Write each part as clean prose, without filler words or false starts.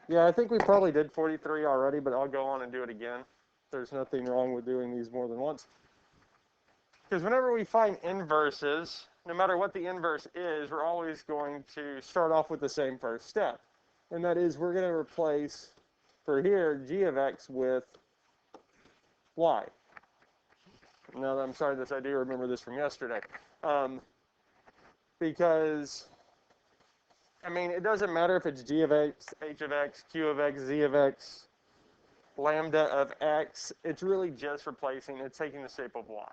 Yeah, I think we probably did 43 already, but I'll go on and do it again. There's nothing wrong with doing these more than once. Because whenever we find inverses, no matter what the inverse is, we're always going to start off with the same first step. And that is we're going to replace, for here, g of x with y. Now, I'm sorry, I do remember this from yesterday. Because, I mean, it doesn't matter if it's g of x, h of x, q of x, z of x, lambda of x. It's really just replacing, it's taking the shape of y.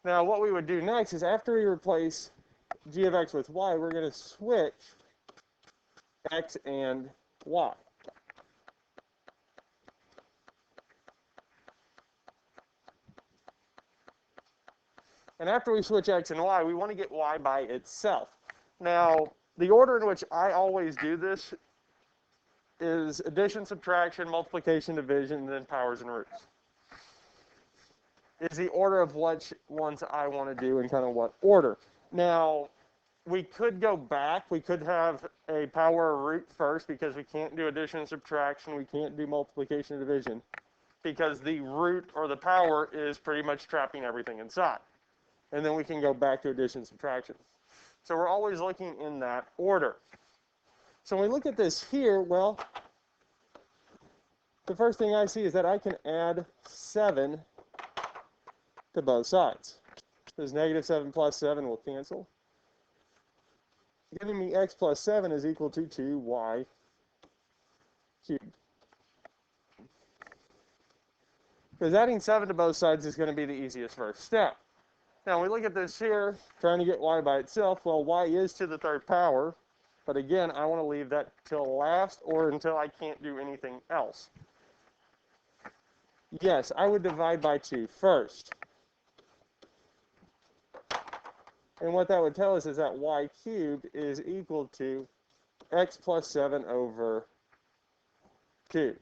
Now, what we would do next is after we replace g of x with y, we're going to switch x and y. And after we switch x and y, we want to get y by itself. Now, the order in which I always do this is addition, subtraction, multiplication, division, and then powers and roots. Is the order of which ones I want to do and kind of what order. Now, we could go back. We could have a power or root first because we can't do addition and subtraction. We can't do multiplication and division because the root or the power is pretty much trapping everything inside. And then we can go back to addition and subtraction. So we're always looking in that order. So when we look at this here, well, the first thing I see is that I can add 7 to both sides. Because negative 7 plus 7 will cancel. Giving me x plus 7 is equal to 2y cubed. Because adding 7 to both sides is going to be the easiest first step. Now, when we look at this here, trying to get y by itself, well, y is to the third power. But again, I want to leave that till last or until I can't do anything else. Yes, I would divide by 2 first. And what that would tell us is that y cubed is equal to x plus 7 over 2.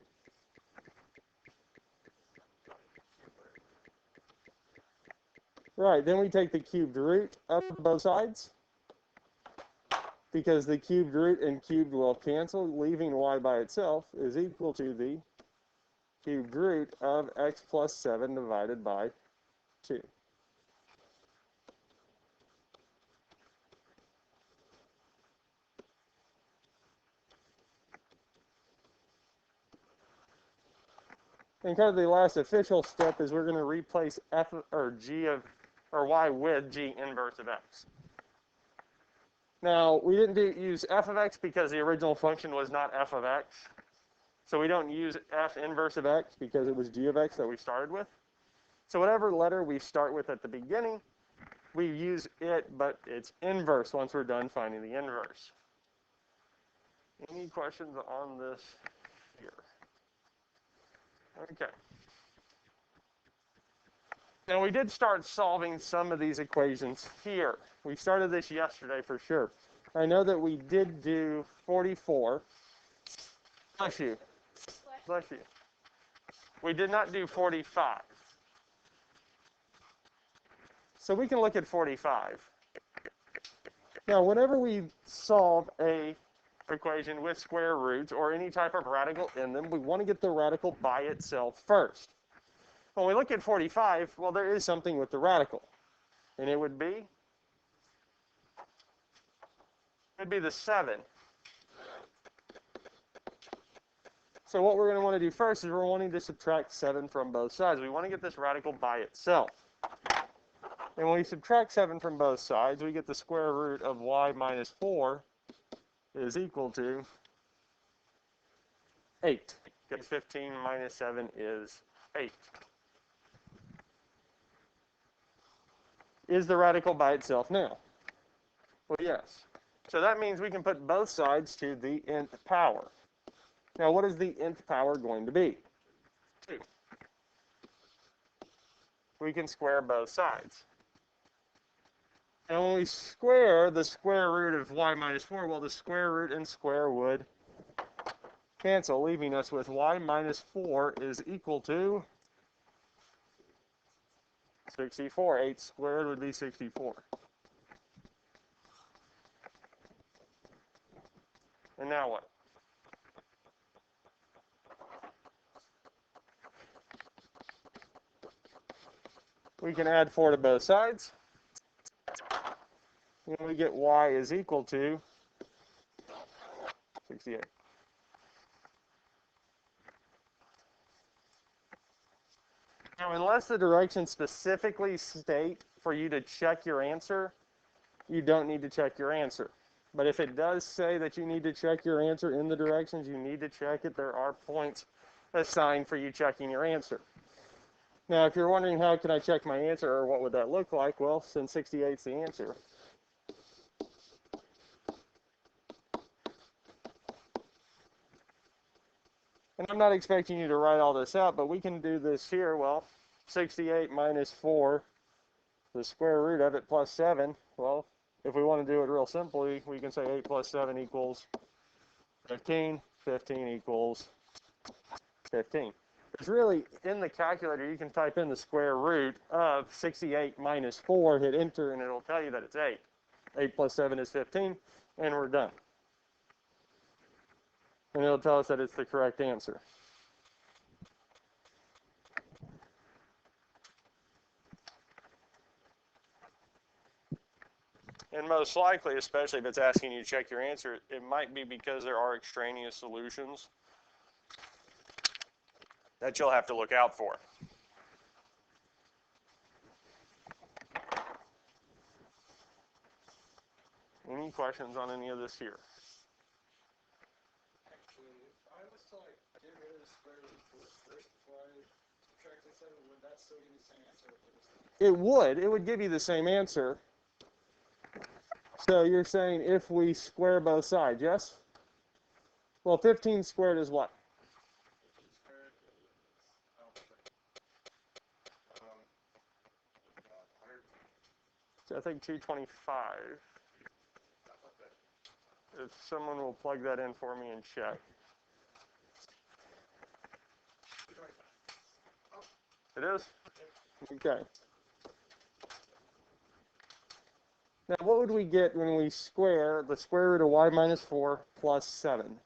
Right, then we take the cubed root of both sides, because the cubed root and cubed will cancel, leaving y by itself is equal to the cubed root of x plus 7 divided by 2. And kind of the last official step is we're going to replace f or g of or y with g inverse of x. Now, we didn't use f of x because the original function was not f of x. So we don't use f inverse of x because it was g of x that we started with. So whatever letter we start with at the beginning, we use it, but it's inverse once we're done finding the inverse. Any questions on this here? Okay. Now, we did start solving some of these equations here. We started this yesterday for sure. I know that we did do 44. Bless you. Bless you. We did not do 45. So we can look at 45. Now, whenever we solve a equation with square roots or any type of radical in them, we want to get the radical by itself first. When we look at 45, well, there is something with the radical. And it would be the 7. So what we're going to want to do first is we're wanting to subtract 7 from both sides. We want to get this radical by itself. And when we subtract 7 from both sides, we get the square root of y minus 4 is equal to 8. Because 15 minus 7 is 8. Is the radical by itself now? Well, yes. So that means we can put both sides to the nth power. Now, what is the nth power going to be? 2. We can square both sides. And when we square the square root of y minus 4, well, the square root and square would cancel, leaving us with y minus 4 is equal to 64. 8 squared would be 64. And now what? We can add 4 to both sides. And we get y is equal to 68. Now, unless the directions specifically state for you to check your answer, you don't need to check your answer. But if it does say that you need to check your answer in the directions, you need to check it. There are points assigned for you checking your answer. Now, if you're wondering how can I check my answer or what would that look like, well, since 68 is the answer. And I'm not expecting you to write all this out, but we can do this here. Well, 68 minus 4, the square root of it plus 7. Well, if we want to do it real simply, we can say 8 plus 7 equals 15. 15 equals 15. There's really, in the calculator, you can type in the square root of 68 minus 4, hit enter, and it'll tell you that it's 8. 8 plus 7 is 15, and we're done. And it'll tell us that it's the correct answer. And most likely, especially if it's asking you to check your answer, it might be because there are extraneous solutions that you'll have to look out for. Any questions on any of this here? Actually, if I was to like get rid of the square root first before I subtracted 7, would that still give me the same answer? It would. It would give you the same answer. So you're saying if we square both sides, yes? Well, 15 squared is what? 15 squared is, So I think 225. If someone will plug that in for me and check. It is? Okay. Now, what would we get when we square the square root of y minus 4 plus 7?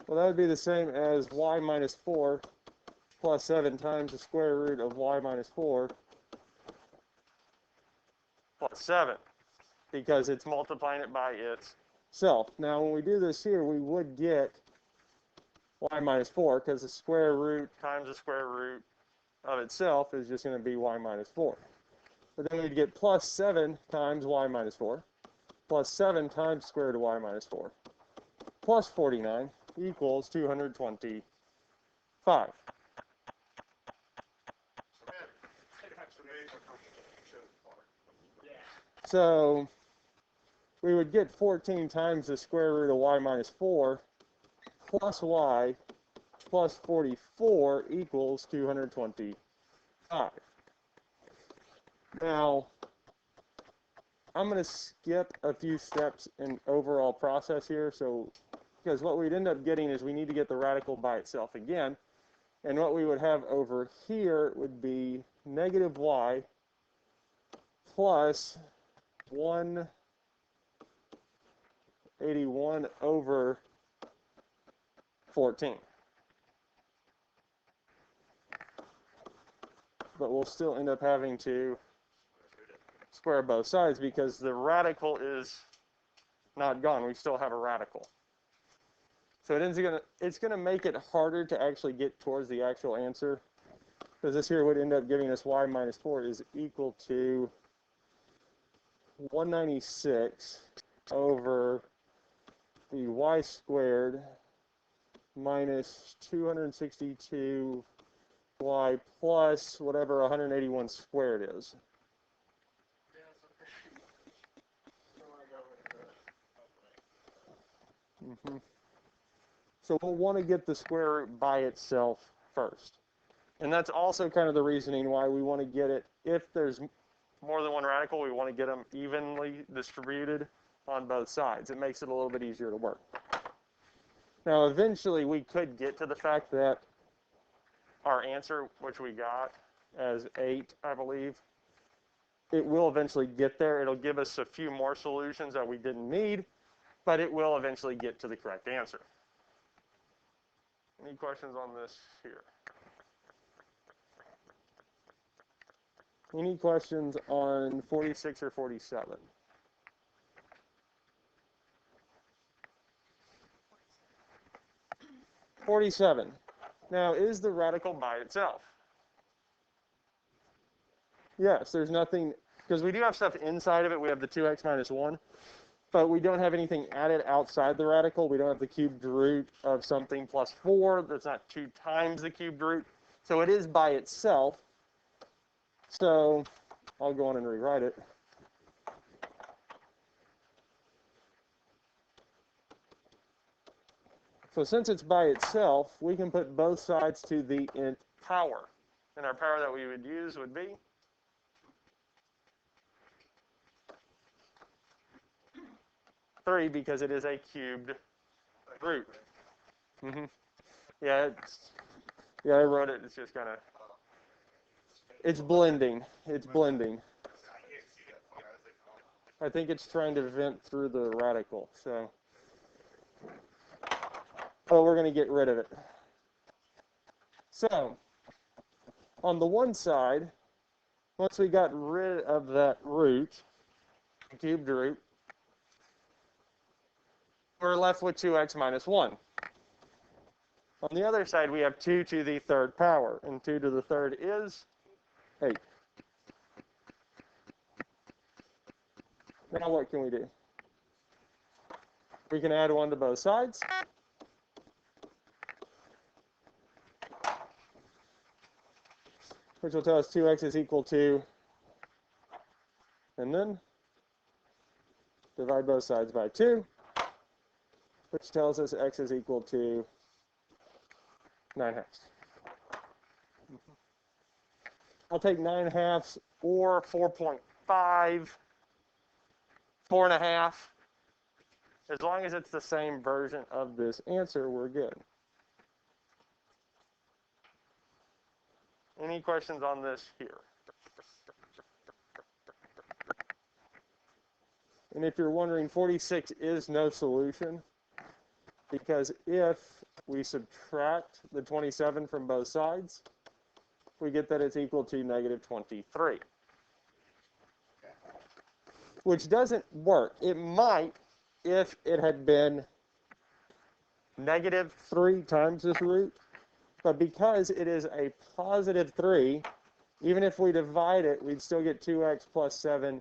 Well, that would be the same as y minus 4 plus 7 times the square root of y minus 4 plus 7, because it's multiplying it by itself. Now, when we do this here, we would get y minus 4, because the square root times the square root of itself is just going to be y minus 4. But then we'd get plus 7 times y minus 4, plus 7 times square root of y minus 4, plus 49 equals 225. So we would get 14 times the square root of y minus 4 plus y plus 44 equals 225. Now, I'm going to skip a few steps in overall process here, so because what we'd end up getting is we need to get the radical by itself again, and what we would have over here would be negative y plus 181 over 14. But we'll still end up having to square both sides because the radical is not gone. We still have a radical. So it's gonna make it harder to actually get towards the actual answer, because this here would end up giving us y minus 4 is equal to 196 over the y squared minus 262 y plus whatever 181 squared is. So we'll want to get the square root by itself first. And that's also kind of the reasoning why we want to get it, if there's more than one radical, we want to get them evenly distributed on both sides. It makes it a little bit easier to work. Now, eventually, we could get to the fact that our answer, which we got as 8, I believe, it will eventually get there. It'll give us a few more solutions that we didn't need, but it will eventually get to the correct answer. Any questions on this here? Any questions on 46 or 47? (47) Now, is the radical by itself? Yes, there's nothing, because we do have stuff inside of it. We have the 2x minus 1, but we don't have anything added outside the radical. We don't have the cubed root of something plus 4. That's not 2 times the cubed root. So it is by itself. So I'll go on and rewrite it. So since it's by itself, we can put both sides to the nth power. And our power that we would use would be 3, because it is a cubed root. Yeah, I wrote it. It's just kind of, it's blending. It's blending. I think it's trying to vent through the radical. So, we're going to get rid of it. So, on the one side, once we got rid of that root, cubed root, we're left with 2x minus 1. On the other side, we have 2 to the third power, and 2 to the third is 8. Now what can we do? We can add 1 to both sides. Which will tell us 2x is equal to, and then divide both sides by 2, which tells us x is equal to 9/2. I'll take 9/2 or 4.5, 4.5. As long as it's the same version of this answer, we're good. Any questions on this here? And if you're wondering, 46 is no solution, because if we subtract the 27 from both sides, we get that it's equal to negative 23. Which doesn't work. It might if it had been negative 3 times this root, but because it is a positive 3, even if we divide it, we'd still get 2x plus 7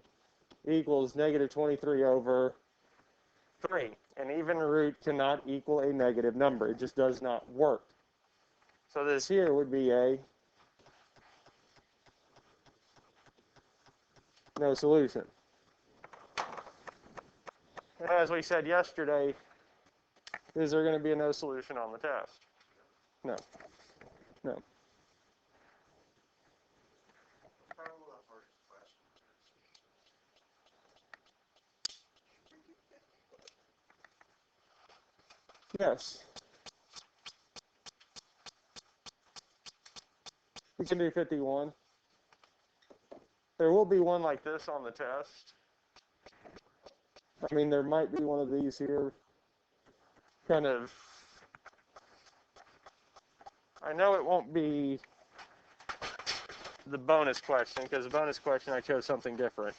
equals negative 23 over 3. An even root cannot equal a negative number. It just does not work. So this here would be a no solution. And as we said yesterday, is there going to be a no solution on the test? No. No. Yes. We can do 51. There will be one like this on the test. I mean, there might be one of these here. Kind of. I know it won't be the bonus question, because the bonus question I chose something different.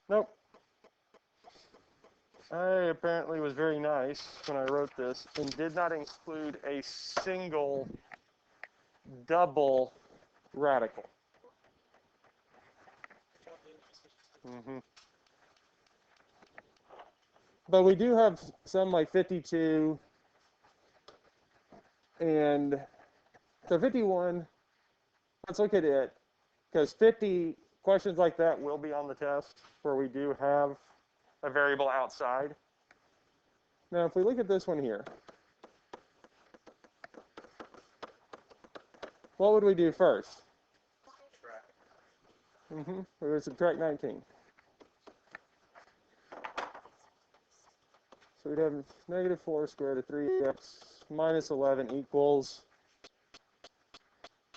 Nope. I apparently was very nice when I wrote this and did not include a single double radical. But we do have some like 52 and so 51. Let's look at it, because 50 questions like that will be on the test where we do have a variable outside. Now, if we look at this one here, what would we do first? We would subtract 19. So we'd have negative 4 squared of 3x minus 11 equals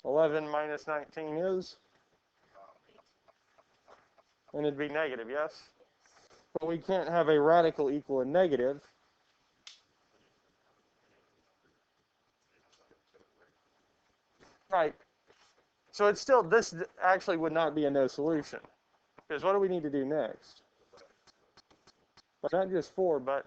11 minus 19 is? And it'd be negative, yes? But we can't have a radical equal a negative. Right. So it's still, this actually would not be a no solution. Because what do we need to do next? But not just 4, but...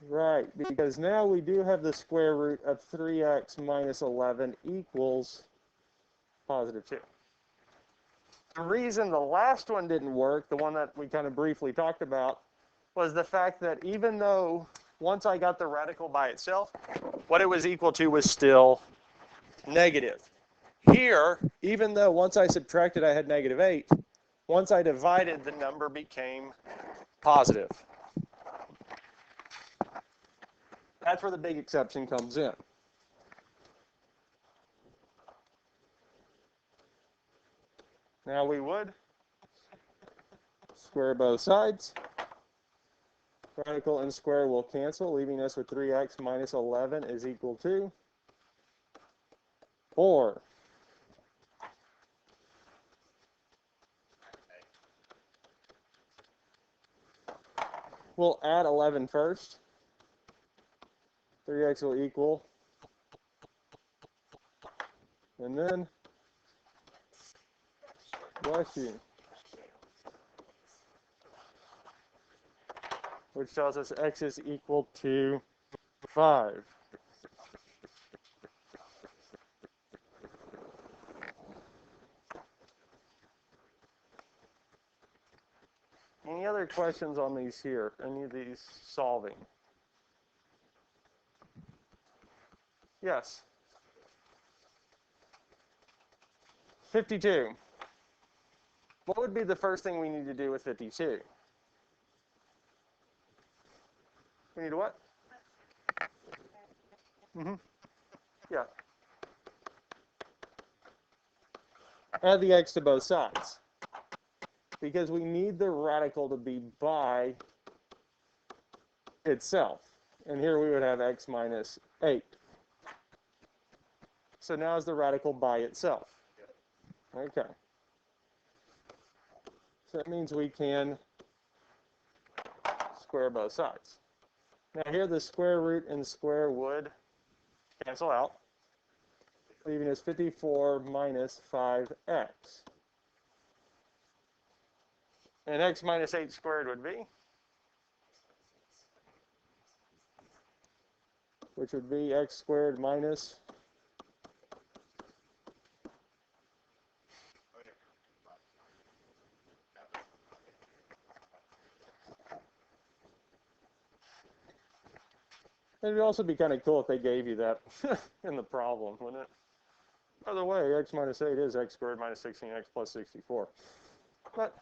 Right, because now we do have the square root of 3x minus 11 equals positive 2. The reason the last one didn't work, the one that we kind of briefly talked about, was the fact that even though once I got the radical by itself, what it was equal to was still negative. Here, even though once I subtracted I had negative 8, once I divided, the number became positive. That's where the big exception comes in. Now we would square both sides. Radical and square will cancel, leaving us with 3x minus 11 is equal to 4. We'll add 11 first. 3x will equal, and then, bless you, which tells us x is equal to 5. Any other questions on these here? Any of these solving? Yes. 52. What would be the first thing we need to do with 52? We need to what? Yeah. Add the x to both sides. Because we need the radical to be by itself. And here we would have x minus 8. So now is the radical by itself. Okay. So that means we can square both sides. Now here the square root and square would cancel out, leaving us 54 minus 5x. And x minus 8 squared would be? Which would be x squared minus It would also be kind of cool if they gave you that in the problem, wouldn't it? By the way, x minus 8 is x squared minus 16x plus 64. But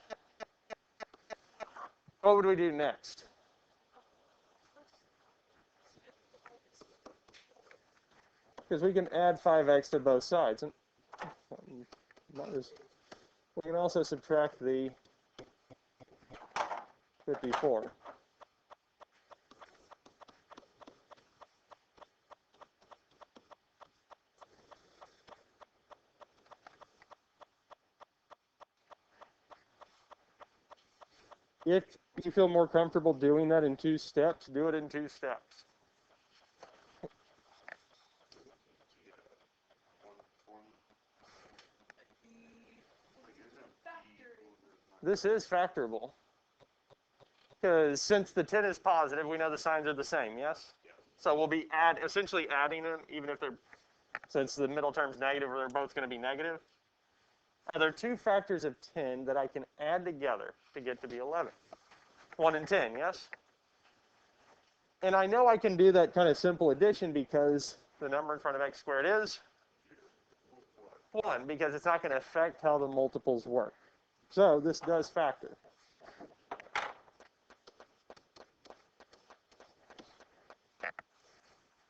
what would we do next? Because we can add 5x to both sides. And we can also subtract the 54. If you feel more comfortable doing that in 2 steps, do it in 2 steps. This is factorable. Because since the 10 is positive, we know the signs are the same, yes? So we'll be essentially adding them, even if they're, since the middle term's negative, or they're both going to be negative. Are there 2 factors of 10 that I can add together to get to be 11? 1 and 10, yes? And I know I can do that kind of simple addition because the number in front of x squared is 1, because it's not going to affect how the multiples work. So this does factor.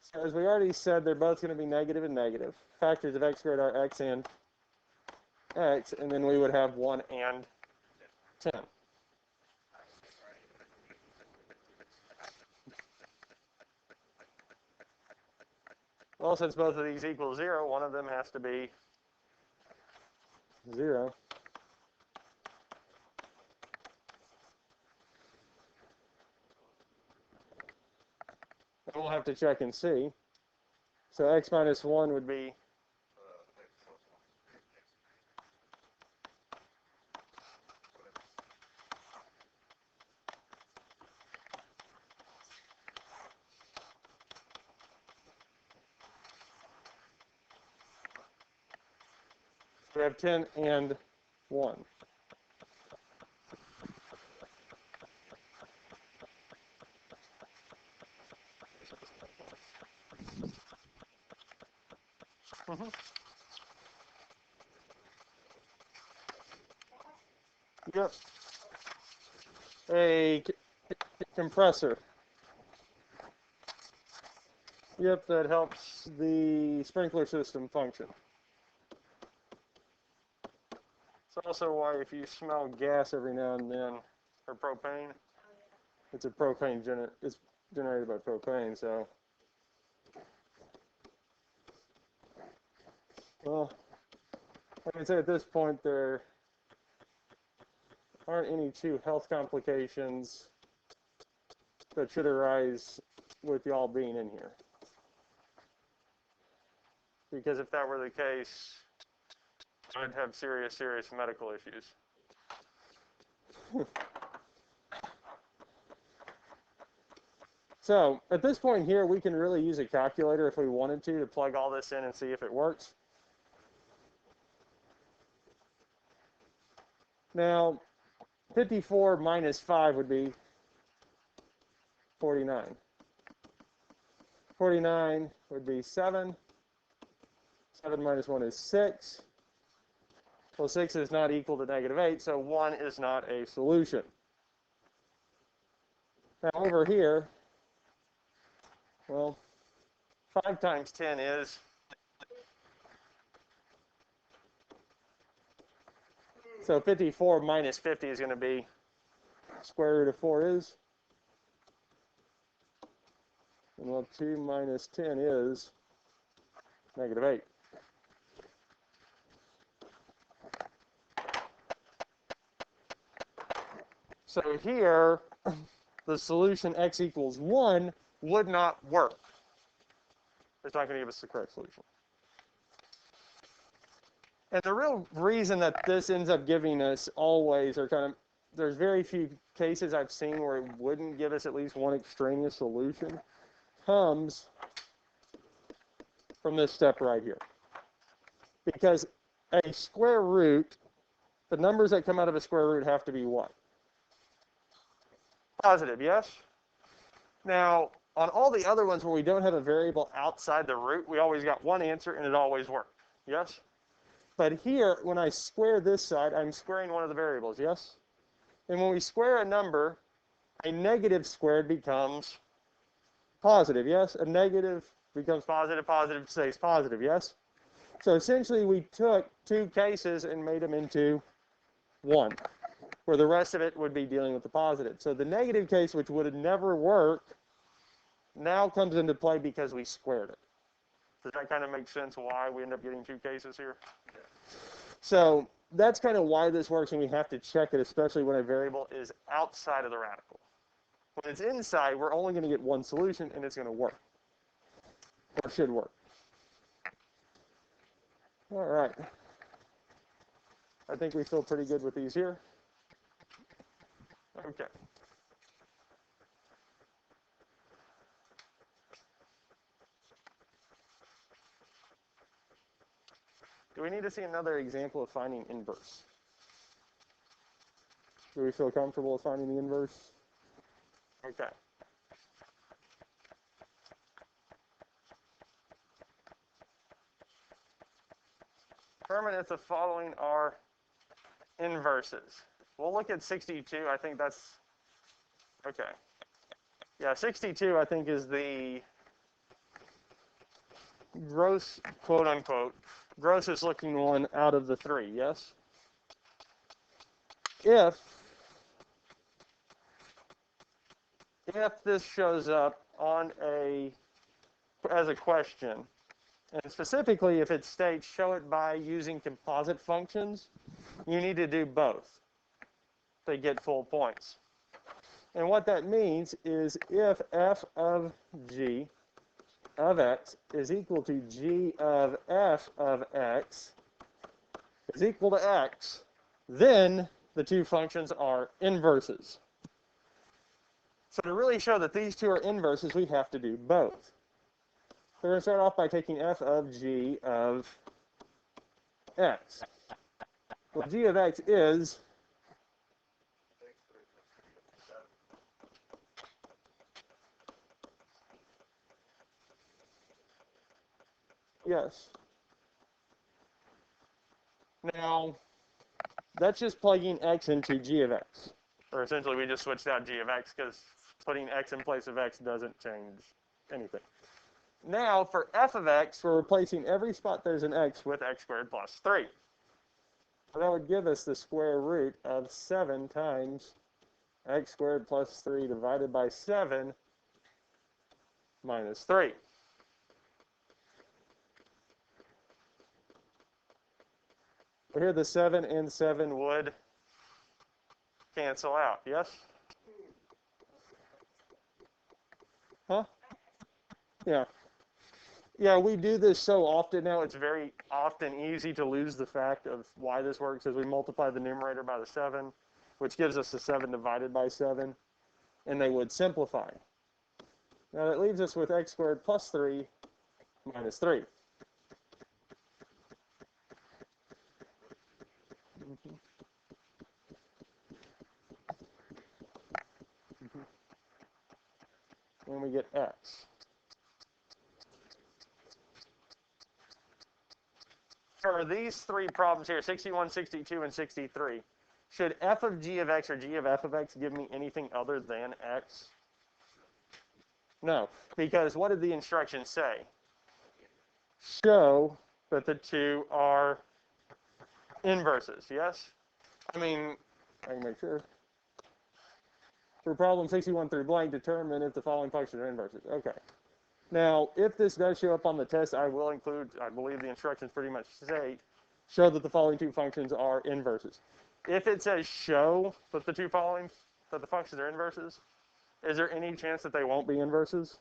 So as we already said, they're both going to be negative and negative. Factors of x squared are x and x, and then we would have 1 and 10. Well, since both of these equal 0, one of them has to be 0. And we'll have to check and see. So x minus 1 would be we have 10 and 1. Mm-hmm. Yep. A compressor. Yep, that helps the sprinkler system function. It's also why if you smell gas every now and then, or propane, it's a propane it's generated by propane, so. Well, like I say, at this point, there aren't any true health complications that should arise with y'all being in here. Because if that were the case, I'd have serious, serious medical issues. So at this point here, we can really use a calculator if we wanted to plug all this in and see if it works. Now, 54 minus 5 would be 49. 49 would be 7. 7 minus 1 is 6. Well, 6 is not equal to negative 8, so 1 is not a solution. Now, over here, well, 5 times 10 is, so 54 minus 50 is going to be, square root of 4 is, and well, 2 minus 10 is negative 8. So here, the solution x equals 1 would not work. It's not going to give us the correct solution. And the real reason that this ends up giving us always, or kind of, there's very few cases I've seen where it wouldn't give us at least one extraneous solution, comes from this step right here. Because a square root, the numbers that come out of a square root have to be what? Positive, yes? Now, on all the other ones where we don't have a variable outside the root, we always got one answer and it always worked, yes? But here, when I square this side, I'm squaring one of the variables, yes? And when we square a number, a negative squared becomes positive, yes? A negative becomes positive, positive stays positive, yes? So essentially, we took two cases and made them into one, where the rest of it would be dealing with the positive. So the negative case, which would have never worked, now comes into play because we squared it. Does that kind of make sense why we end up getting two cases here? So that's kind of why this works, and we have to check it, especially when a variable is outside of the radical. When it's inside, we're only going to get one solution, and it's going to work, or should work. All right. I think we feel pretty good with these here. Okay. Do we need to see another example of finding inverse? Do we feel comfortable with finding the inverse? Okay. Determine if the following are inverses. We'll look at 62. I think that's, okay. Yeah, 62 I think is the gross, quote unquote, grossest looking one out of the three, yes? If this shows up on as a question, And specifically, if it states show it by using composite functions, you need to do both to get full points. And what that means is if f of g of x is equal to g of f of x is equal to x, then the two functions are inverses. So to really show that these two are inverses, we have to do both. So we're going to start off by taking f of g of x. Well, g of x is yes. Now, that's just plugging x into g of x. Or essentially, we just switched out g of x because putting x in place of x doesn't change anything. Now, for f of x, we're replacing every spot there's an x with x squared plus 3. So that would give us the square root of 7 times x squared plus 3 divided by 7 minus 3. So here the 7 and 7 would cancel out, yes? Huh? Yeah. Yeah, we do this so often now, it's very often easy to lose the fact of why this works as we multiply the numerator by the 7, which gives us the 7 divided by 7, and they would simplify. Now that leaves us with x squared plus 3 minus 3. And we get x. For these three problems here, 61, 62, and 63, should f of g of x or g of f of x give me anything other than x? No, because what did the instructions say? Show that the two are inverses, yes? I mean, I can make sure. For problem 61 through blank, determine if the following functions are inverses. Okay. Now, if this does show up on the test, I will include, I believe the instructions pretty much state, show that the following two functions are inverses. If it says show that the two following, that the functions are inverses, is there any chance that they won't be inverses?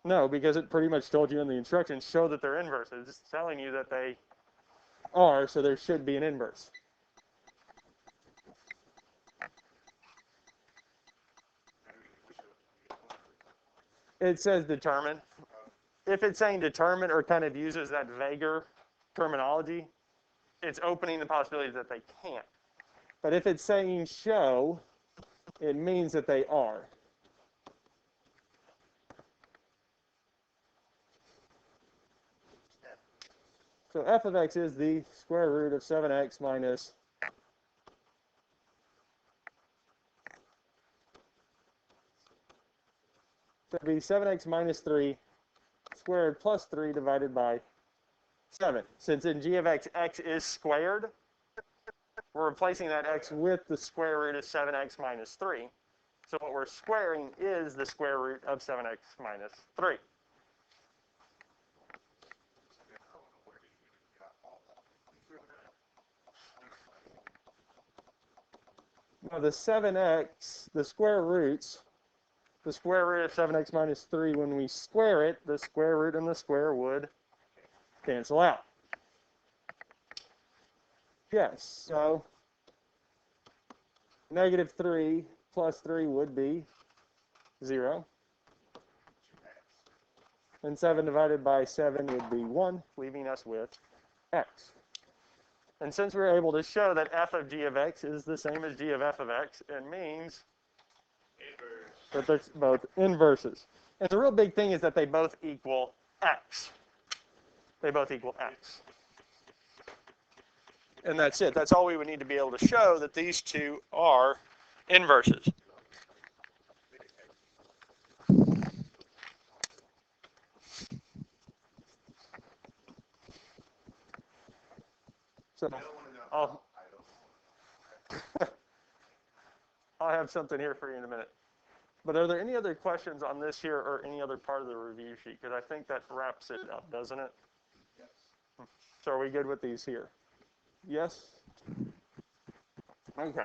No, because it pretty much told you in the instructions, show that they're inverses. It's telling you that they are, so there should be an inverse. It says determine. If it's saying determine or kind of uses that vaguer terminology, it's opening the possibility that they can't. But if it's saying show, it means that they are. So f of x is the square root of 7x minus so it'd be 7x minus 3 squared plus 3 divided by 7. Since in g of x, x is squared, we're replacing that x with the square root of 7x minus 3. So what we're squaring is the square root of 7x minus 3. Now the 7x, the square roots, the square root of 7x minus 3, when we square it, the square root and the square would cancel out. Yes, so negative 3 plus 3 would be 0. And 7 divided by 7 would be 1, leaving us with x. And since we're able to show that f of g of x is the same as g of f of x, it means that they're both inverses. And the real big thing is that they both equal x. They both equal x. And that's it. That's all we would need to be able to show, that these two are inverses. So I'll have something here for you in a minute. But are there any other questions on this here or any other part of the review sheet? Because I think that wraps it up, doesn't it? Yes. So are we good with these here? Yes? Okay.